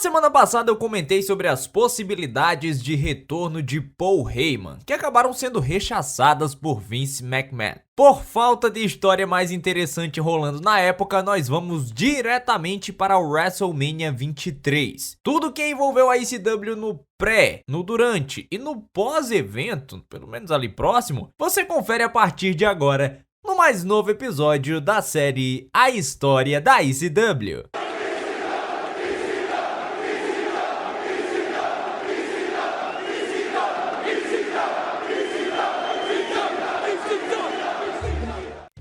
semana passada eu comentei sobre as possibilidades de retorno de Paul Heyman, que acabaram sendo rechaçadas por Vince McMahon. Por falta de história mais interessante rolando na época, nós vamos diretamente para o WrestleMania 23. Tudo que envolveu a ECW no pré, no durante e no pós-evento, pelo menos ali próximo, você confere a partir de agora, no mais novo episódio da série A História da ECW.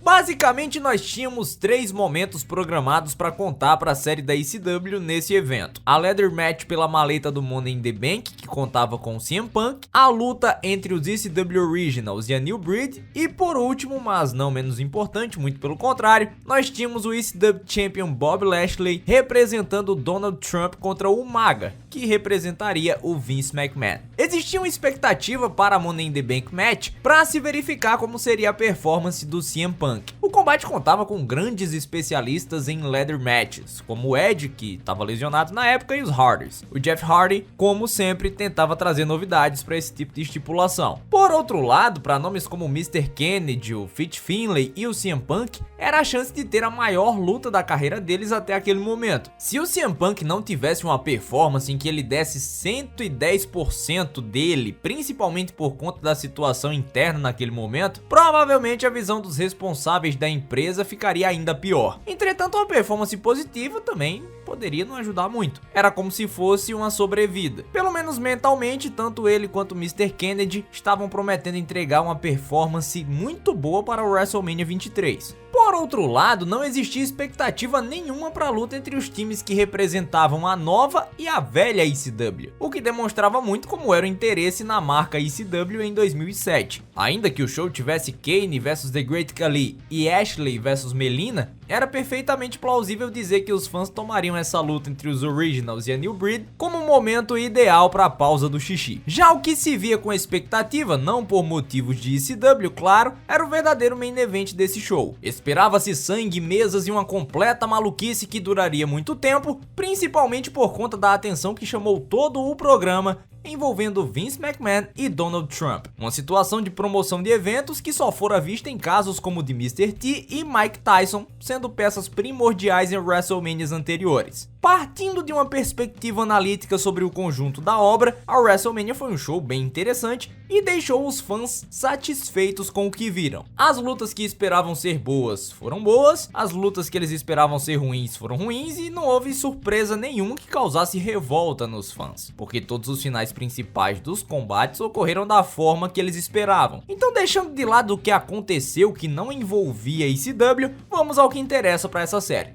Basicamente, nós tínhamos 3 momentos programados para contar para a série da ECW nesse evento. A Ladder Match pela maleta do Money in the Bank, que contava com o CM Punk, a luta entre os ECW Originals e a New Breed, e por último, mas não menos importante, muito pelo contrário, nós tínhamos o ECW Champion Bob Lashley representando Donald Trump contra o Maga, que representaria o Vince McMahon. Existia uma expectativa para a Money in the Bank Match para se verificar como seria a performance do CM Punk. O combate contava com grandes especialistas em ladder matches, como o Edge, que estava lesionado na época, e os Hardys. O Jeff Hardy, como sempre, tentava trazer novidades para esse tipo de estipulação. Por outro lado, para nomes como Mr. Kennedy, o Fit Finlay e o CM Punk, era a chance de ter a maior luta da carreira deles até aquele momento. Se o CM Punk não tivesse uma performance em que ele desse 110% dele, principalmente por conta da situação interna naquele momento, provavelmente a visão dos responsáveis da empresa ficaria ainda pior. Entretanto, uma performance positiva também poderia não ajudar muito. Era como se fosse uma sobrevida. Pelo menos mentalmente, tanto ele quanto o Mr. Kennedy estavam prometendo entregar uma performance muito boa para o WrestleMania 23. Por outro lado, não existia expectativa nenhuma para a luta entre os times que representavam a nova e a velha ECW, o que demonstrava muito como era o interesse na marca ECW em 2007. Ainda que o show tivesse Kane vs The Great Khali e Ashley vs Melina, era perfeitamente plausível dizer que os fãs tomariam essa luta entre os Originals e a New Breed como um momento ideal para a pausa do xixi. Já o que se via com expectativa, não por motivos de ECW, claro, era o verdadeiro main event desse show. Esperava-se sangue, mesas e uma completa maluquice que duraria muito tempo, principalmente por conta da atenção que chamou todo o programa envolvendo Vince McMahon e Donald Trump. Uma situação de promoção de eventos que só fora vista em casos como o de Mr. T e Mike Tyson, sendo peças primordiais em WrestleManias anteriores. Partindo de uma perspectiva analítica sobre o conjunto da obra, a WrestleMania foi um show bem interessante e deixou os fãs satisfeitos com o que viram. As lutas que esperavam ser boas foram boas, as lutas que eles esperavam ser ruins foram ruins e não houve surpresa nenhuma que causasse revolta nos fãs, porque todos os finais principais dos combates ocorreram da forma que eles esperavam. Então, deixando de lado o que aconteceu que não envolvia ECW, vamos ao que interessa para essa série.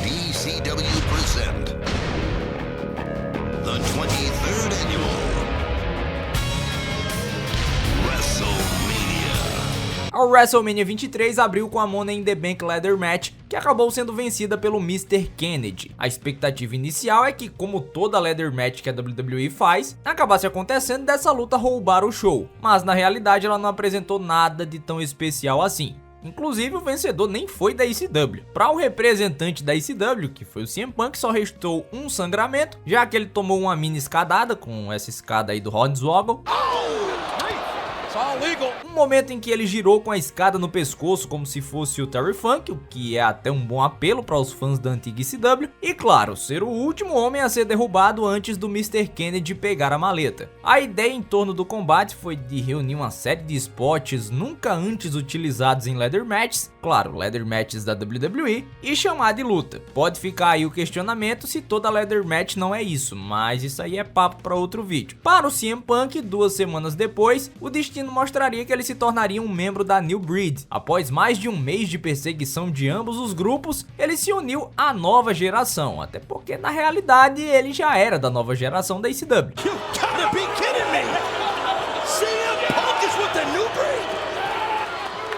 ECW present the 23rd annual WrestleMania. A WrestleMania 23 abriu com a Money in the Bank Ladder Match, que acabou sendo vencida pelo Mr. Kennedy. A expectativa inicial é que, como toda Ladder Match que a WWE faz, acabasse acontecendo dessa luta roubar o show, mas na realidade ela não apresentou nada de tão especial assim. Inclusive, o vencedor nem foi da ECW. Para o representante da ECW, que foi o CM Punk, só restou um sangramento, já que ele tomou uma mini escadada, com essa escada aí do Hornswoggle. Um momento em que ele girou com a escada no pescoço como se fosse o Terry Funk, o que é até um bom apelo para os fãs da antiga ECW, e claro, ser o último homem a ser derrubado antes do Mr. Kennedy pegar a maleta. A ideia em torno do combate foi de reunir uma série de spots nunca antes utilizados em ladder matches, claro, ladder matches da WWE, e chamar de luta. Pode ficar aí o questionamento se toda ladder match não é isso, mas isso aí é papo para outro vídeo. Para o CM Punk, 2 semanas depois, o destino mostraria que ele se tornaria um membro da New Breed. Após mais de um mês de perseguição de ambos os grupos, ele se uniu à nova geração, até porque na realidade ele já era da nova geração da ECW.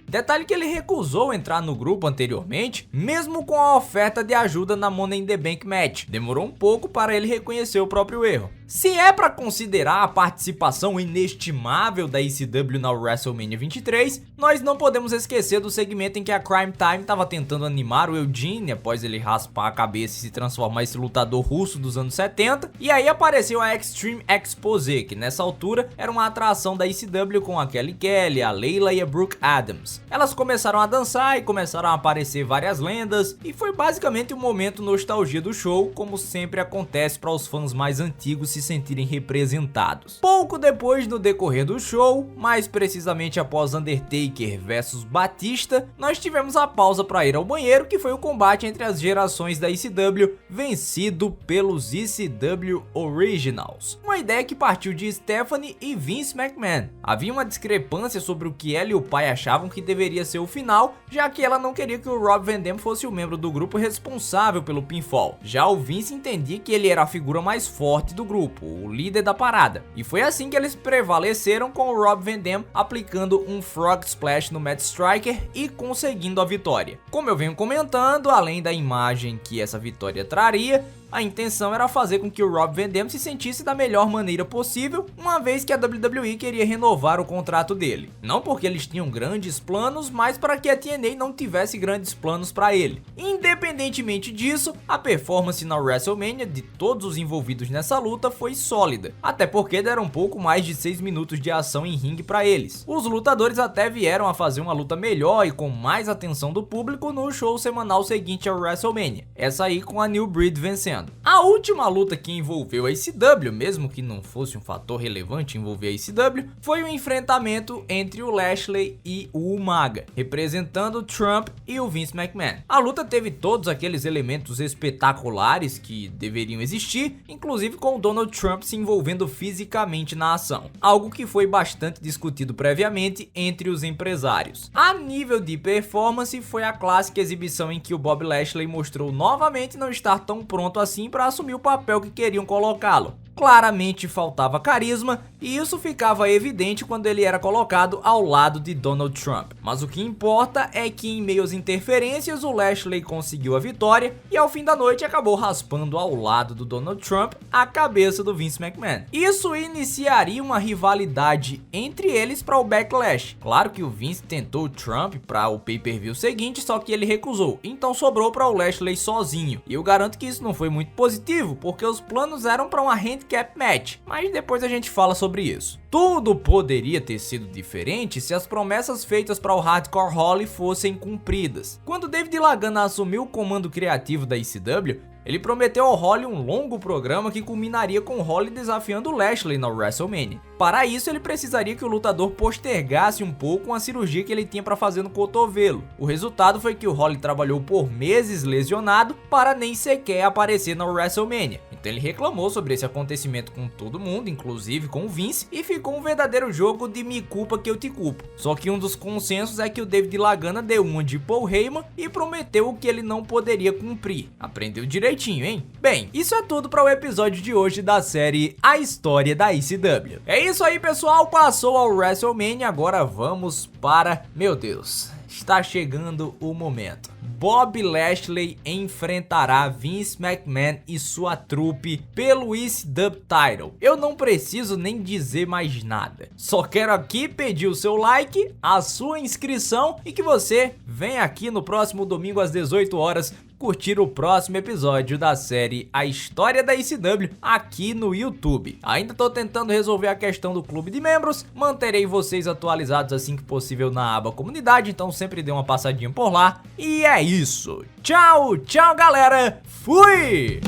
Detalhe que ele recusou entrar no grupo anteriormente, mesmo com a oferta de ajuda na Money in the Bank Match. Demorou um pouco para ele reconhecer o próprio erro. Se é pra considerar a participação inestimável da ECW na WrestleMania 23, nós não podemos esquecer do segmento em que a Crime Time estava tentando animar o Eugene após ele raspar a cabeça e se transformar esse lutador russo dos anos 70, e aí apareceu a Extreme Exposé, que nessa altura era uma atração da ECW com a Kelly Kelly, a Layla e a Brooke Adams. Elas começaram a dançar e começaram a aparecer várias lendas, e foi basicamente um momento nostalgia do show, como sempre acontece para os fãs mais antigos se sentirem representados. Pouco depois, no decorrer do show, mais precisamente após Undertaker versus Batista, nós tivemos a pausa para ir ao banheiro, que foi o combate entre as gerações da ECW, vencido pelos ECW Originals. Uma ideia que partiu de Stephanie e Vince McMahon. Havia uma discrepância sobre o que ela e o pai achavam que deveria ser o final, já que ela não queria que o Rob Van Dam fosse o membro do grupo responsável pelo pinfall. Já o Vince entendia que ele era a figura mais forte do grupo, o líder da parada. E foi assim que eles prevaleceram, com o Rob Van Dam aplicando um Frog Splash no Matt Striker e conseguindo a vitória. Como eu venho comentando, além da imagem que essa vitória traria, a intenção era fazer com que o Rob Van Dam se sentisse da melhor maneira possível, uma vez que a WWE queria renovar o contrato dele. Não porque eles tinham grandes planos, mas para que a TNA não tivesse grandes planos para ele. Independentemente disso, a performance na WrestleMania de todos os envolvidos nessa luta foi sólida, até porque deram um pouco mais de 6 minutos de ação em ringue para eles. Os lutadores até vieram a fazer uma luta melhor e com mais atenção do público no show semanal seguinte ao WrestleMania, essa aí com a New Breed vencendo. A última luta que envolveu a ECW, mesmo que não fosse um fator relevante envolver a ECW, foi o enfrentamento entre o Lashley e o Umaga, representando o Trump e o Vince McMahon. A luta teve todos aqueles elementos espetaculares que deveriam existir, inclusive com o Donald Trump se envolvendo fisicamente na ação, algo que foi bastante discutido previamente entre os empresários. A nível de performance, foi a clássica exibição em que o Bob Lashley mostrou novamente não estar tão pronto assim para assumir o papel que queriam colocá-lo. Claramente faltava carisma, e isso ficava evidente quando ele era colocado ao lado de Donald Trump. Mas o que importa é que, em meio às interferências, o Lashley conseguiu a vitória e ao fim da noite acabou raspando ao lado do Donald Trump a cabeça do Vince McMahon. Isso iniciaria uma rivalidade entre eles para o Backlash. Claro que o Vince tentou o Trump para o pay-per-view seguinte, só que ele recusou, então sobrou para o Lashley sozinho. E eu garanto que isso não foi muito positivo, porque os planos eram para uma handicap match, mas depois a gente fala sobre isso. Tudo poderia ter sido diferente se as promessas feitas para o Hardcore Holly fossem cumpridas. Quando David Lagana assumiu o comando criativo da ECW, ele prometeu ao Holly um longo programa que culminaria com o Holly desafiando o Lashley na WrestleMania. Para isso, ele precisaria que o lutador postergasse um pouco uma cirurgia que ele tinha para fazer no cotovelo. O resultado foi que o Holly trabalhou por meses lesionado para nem sequer aparecer na WrestleMania. Então ele reclamou sobre esse acontecimento com todo mundo, inclusive com o Vince, e ficou um verdadeiro jogo de me culpa que eu te culpo. Só que um dos consensos é que o David Lagana deu uma de Paul Heyman e prometeu o que ele não poderia cumprir. Aprendeu direitinho, hein? Bem, isso é tudo para o episódio de hoje da série A História da ECW. É isso aí, pessoal, passou ao WrestleMania, agora vamos para... Meu Deus, está chegando o momento. Bob Lashley enfrentará Vince McMahon e sua trupe pelo ECW Title. Eu não preciso nem dizer mais nada. Só quero aqui pedir o seu like, a sua inscrição e que você venha aqui no próximo domingo às 18 horas curtir o próximo episódio da série A História da ECW aqui no YouTube. Ainda tô tentando resolver a questão do clube de membros, manterei vocês atualizados assim que possível na aba comunidade, então sempre dê uma passadinha por lá. E é isso. Tchau, tchau galera, fui!